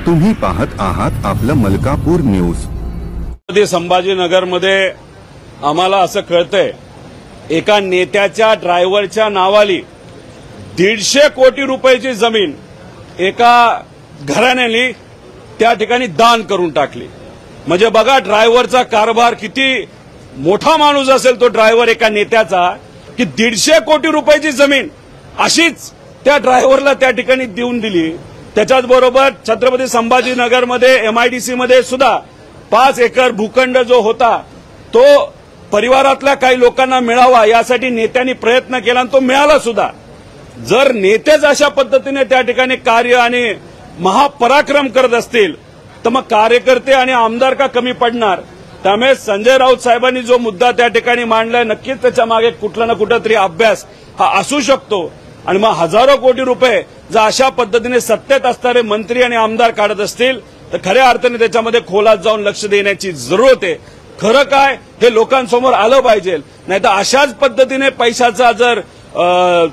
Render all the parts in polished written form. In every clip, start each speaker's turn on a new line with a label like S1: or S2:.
S1: तुम्ही पाहत आहात आपलं मलकापूर न्यूज।
S2: संभाजीनगरमध्ये आम्हाला असं कळतंय एका नेत्याच्या ड्रायव्हरच्या नावाली 150 कोटी रुपयाची जमीन एका घराण्याने त्या ठिकाणी दान करून टाकली। म्हणजे बघा ड्रायव्हरचा कारभार किती मोठा माणूस असेल तो ड्रायव्हर एका नेत्याचा की 150 कोटी रुपयाची जमीन अशीच त्या ड्रायव्हरला त्या ठिकाणी देऊन दिली। त्याच्याच बरोबर छत्रपती संभाजीनगरमध्ये एमआयडीसी मध्ये सुद्धा 5 एकर भूखंड जो होता तो परिवारातल्या काही लोकांना मिळावा यासाठी नेत्यांनी प्रयत्न केला आणि तो मिळाला सुद्धा। जर नेतेच अशा पद्धतीने त्या ठिकाणी कार्य आणि महापराक्रम करत असतील तर मग कार्यकर्ते आणि आमदार का कमी पडणार। त्यामुळे संजय राऊत साहेबांनी जो मुद्दा त्या ठिकाणी मांडलाय नक्कीच त्याच्या मागे कुठला ना कुठेतरी अभ्यास हा असू शकतो। आणि मग हजारो कोटी रुपये जर अशा पद्धतीने सत्तेत असणारे मंत्री आणि आमदार काढत असतील तर खऱ्या अर्थाने त्याच्यामध्ये खोलात जाऊन लक्ष देण्याची जरूरत आहे। खरं काय हे लोकांसमोर आलं पाहिजे, नाहीतर अशाच पद्धतीने पैशाचा जर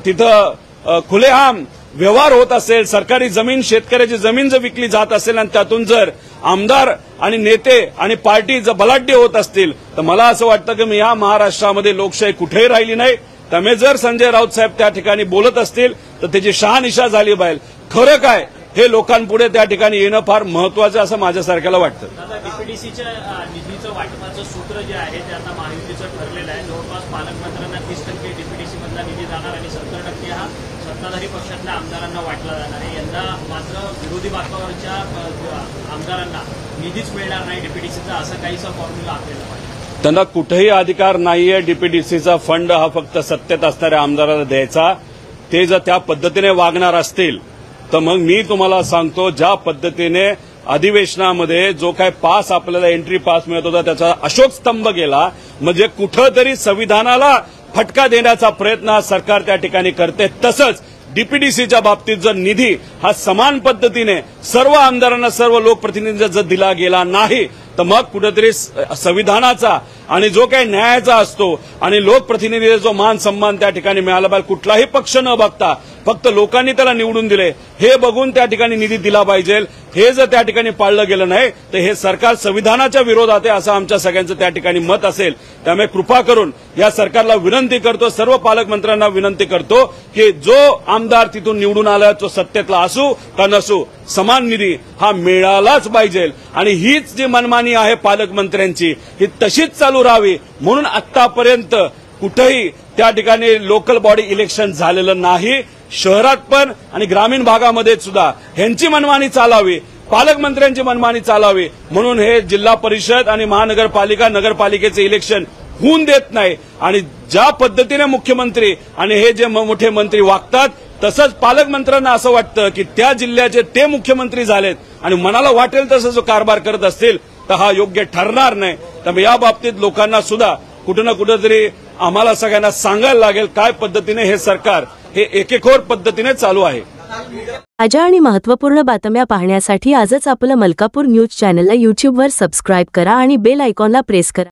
S2: तिथं खुलेआम व्यवहार होत असेल, सरकारी जमीन शेतकऱ्याची जमीन जर विकली जात असेल आणि त्यातून जर आमदार आणि नेते आणि पार्टी जर बलाढ्य होत असतील तर मला असं वाटतं की या महाराष्ट्रामध्ये लोकशाही कुठेही राहिली नाही। त्यामुळे जर संजय राऊत साहेब त्या ठिकाणी बोलत असतील तर त्याची शहानिशा झाली पाहिजे। खरं काय हे लोकांपुढे त्या ठिकाणी येणं फार महत्वाचं असं माझ्यासारख्याला वाटतं।
S3: डीपीडीसीच्या निधीचं वाटपाचं सूत्र जे आहे ते आता महायुतीचं ठरलेलं आहे। जवळपास पालकमंत्र्यांना 30% डीपीडीसी मधला निधी जाणार आणि 70% हा सत्ताधारी पक्षातल्या आमदारांना वाटला जाणार आहे। यंदा मात्र विरोधी बाकावरच्या आमदारांना निधीच मिळणार नाही डीपीडीसीचा असं काहीसा फॉर्म्युला आपल्याला वाटतं।
S2: त्यांना कुठेही अधिकार नाहीये डीपीडीसीचा फंड हा फक्त सत्तेत असणाऱ्या आमदाराला द्यायचा। ते जर त्या पद्धतीने वागणार असतील तर मग मी तुम्हाला सांगतो ज्या पद्धतीने अधिवेशनामध्ये जो काय पास आपल्याला एंट्री पास मिळत होता त्याचा अशोक स्तंभ गेला। म्हणजे कुठेतरी संविधानाला फटका देण्याचा प्रयत्न सरकार त्या ठिकाणी करते। तसंच डीपीडीसीच्या बाबतीत जर निधी हा समान पद्धतीने सर्व आमदारांना सर्व लोकप्रतिनिधींना जर दिला गेला नाही तर मग कुठेतरी संविधानाचा आणि जो काही न्यायाचा असतो आणि लोकप्रतिनिधीचा जो मान सन्मान त्या ठिकाणी मिळाला पाहिजे। कुठलाही पक्ष न बघता फक्त लोकांनी त्याला निवडून दिले हे बघून त्या ठिकाणी निधी दिला पाहिजे। हे जर त्या ठिकाणी पाळलं गेलं नाही तर हे सरकार संविधानाच्या विरोधात आहे असं आमच्या सगळ्यांचं त्या ठिकाणी मत असेल। त्यामुळे कृपा करून या सरकारला विनंती करतो, सर्व पालकमंत्र्यांना विनंती करतो की जो आमदार तिथून निवडून आला तो सत्तेतला असू का नसू समान निधी हा मिळालाच पाहिजे। आणि हीच जी मनमानी आहे पालकमंत्र्यांची ही तशीच चालू राहावी म्हणून आतापर्यंत कुठेही त्या ठिकाणी लोकल बॉडी इलेक्शन झालेलं नाही। शहरात पण आणि ग्रामीण भागामध्ये सुद्धा ह्यांची मनमानी चालावी, पालकमंत्र्यांची मनमानी चालावी म्हणून हे जिल्हा परिषद आणि महानगरपालिका नगरपालिकेचे इलेक्शन होऊन देत नाही। आणि ज्या पद्धतीने मुख्यमंत्री आणि हे जे मोठे मंत्री वागतात तसंच पालकमंत्र्यांना असं वाटतं की त्या जिल्ह्याचे ते मुख्यमंत्री झालेत आणि मनाला वाटेल तसं जो कारभार करत असतील तर हा योग्य ठरणार नाही। त्यामुळे या बाबतीत लोकांना सुद्धा कुठं ना कुठेतरी आम्हाला सगळ्यांना सांगायला लागेल काय पद्धतीने हे सरकार हे एकेखोर पद्धतीने चालू आहे।
S4: ताज्या आणि महत्त्वपूर्ण बातम्या पाहण्यासाठी आजच आपलं मलकापूर न्यूज चॅनलला YouTubeवर सबस्क्राईब करा आणि बेल आयकॉनला प्रेस करा।